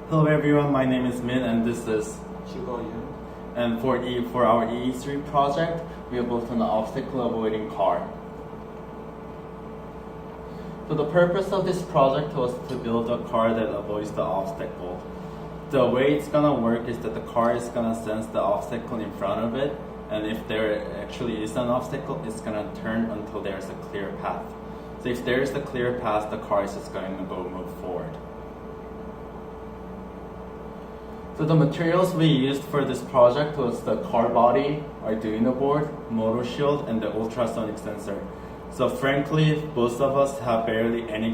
Hello everyone, my name is Min and this is Chigoyu. and for our EE3 project, we have built an obstacle avoiding car. So the purpose of this project was to build a car that avoids the obstacle. The way it's gonna work is that the car is gonna sense the obstacle in front of it, and if there actually is an obstacle, it's gonna turn until there's a clear path. So if there is a clear path, the car is just going to move forward. So the materials we used for this project was the car body, Arduino board, motor shield, and the ultrasonic sensor. So frankly, both of us have barely any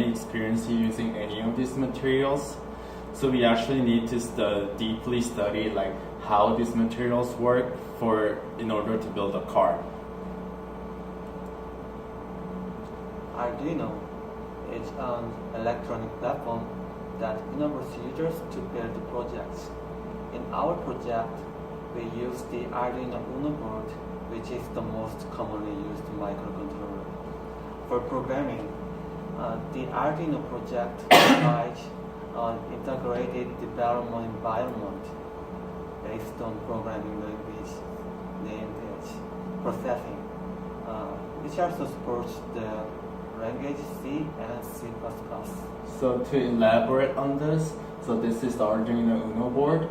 experience using any of these materials. So we actually need to deeply study like how these materials work in order to build a car. Arduino is an electronic platform that enables users to build projects. In our project, we use the Arduino Uno board, which is the most commonly used microcontroller. For programming, the Arduino project provides an integrated development environment based on programming language named as processing, which also supports the language C and C++. So to elaborate on this, so this is the Arduino Uno board,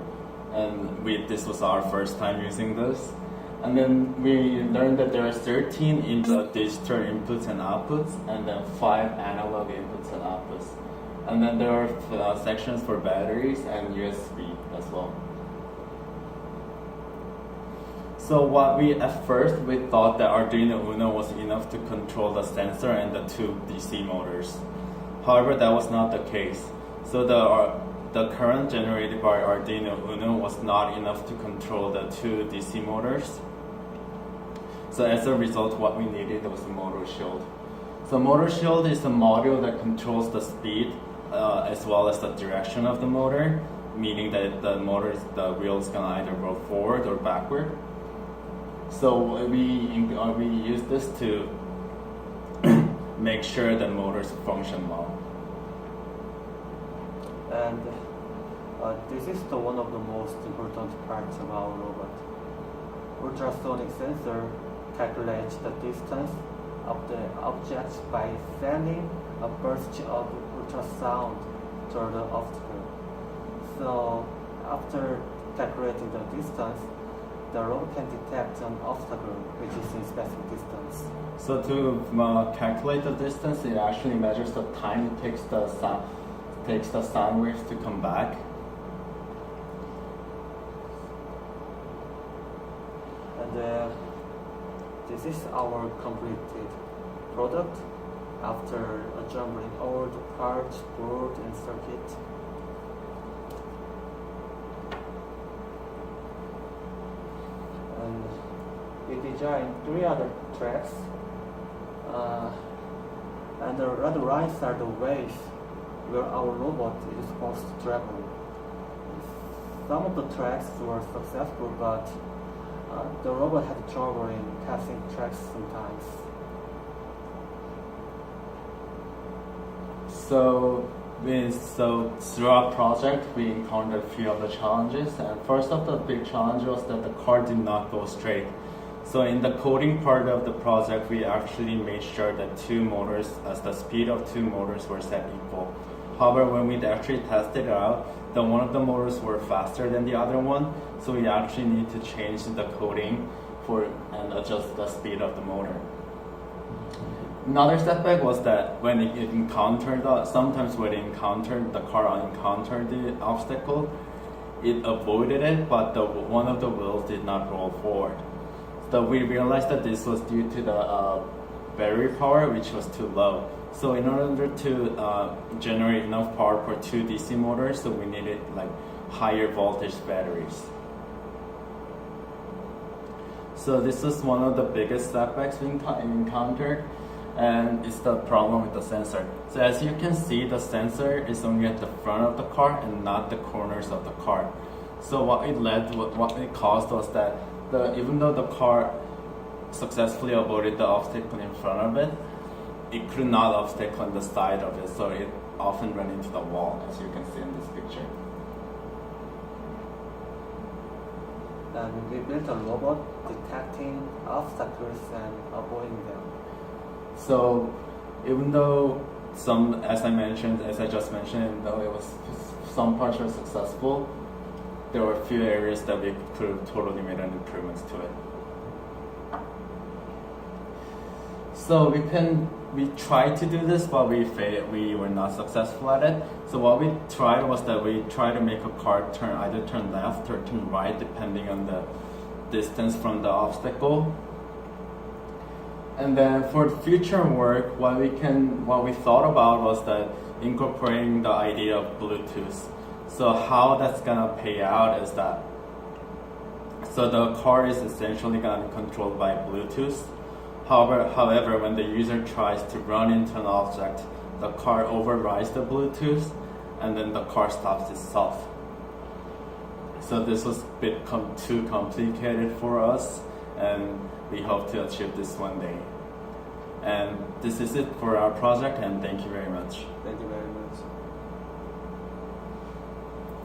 and this was our first time using this. And then we learned that there are 13 digital inputs and outputs, and then 5 analog inputs and outputs. And then there are sections for batteries and USB as well. So at first we thought that Arduino Uno was enough to control the sensor and the 2 DC motors. However, that was not the case. So the current generated by Arduino Uno was not enough to control the 2 DC motors. So as a result, what we needed was a motor shield. So motor shield is a module that controls the speed as well as the direction of the motor, meaning that the wheel is gonna either go forward or backward. So we use this to make sure the motors function well. And this is one of the most important parts of our robot. Ultrasonic sensor calculates the distance of the objects by sending a burst of ultrasound toward the obstacle. So after calculating the distance, the robot can detect an obstacle which is in specific distance. So to calculate the distance, it actually measures the time it takes the sound waves to come back. And this is our completed product after assembling all the parts, board, and circuit. And we designed 3 other tracks, and the red lines are the ways where our robot is supposed to travel. Some of the tracks were successful, but the robot had trouble in passing tracks sometimes. So through our project, we encountered a few of the challenges. And first of the big challenge was that the car did not go straight. So in the coding part of the project, we actually made sure that the speed of 2 motors were set equal. However, when we actually tested it out, one of the motors were faster than the other one, so we actually need to change the coding and adjust the speed of the motor. Another setback was that sometimes when the car encountered the obstacle, it avoided it, but one of the wheels did not roll forward. So we realized that this was due to the battery power, which was too low. So in order to generate enough power for 2 DC motors, so we needed like higher voltage batteries. So this is one of the biggest setbacks we encountered, and it's the problem with the sensor. So as you can see, the sensor is only at the front of the car and not the corners of the car. So what it caused was that even though the car successfully avoided the obstacle in front of it, it could not obstacle on the side of it. So often run into the wall, as you can see in this picture. And we built a robot detecting obstacles and avoiding them. So even though as I just mentioned, though it was some parts were successful, there were a few areas that we could have totally made an improvements to it. So we tried to do this, but we failed. We were not successful at it. So what we tried was that we tried to make a car either turn left or turn right, depending on the distance from the obstacle. And then for future work, what we thought about was that incorporating the idea of Bluetooth. So how that's gonna pay out is that, so the car is essentially gonna be controlled by Bluetooth. However, when the user tries to run into an object, the car overrides the Bluetooth, and then the car stops itself. So this was a bit too complicated for us, and we hope to achieve this one day. And this is it for our project, and thank you very much. Thank you very much.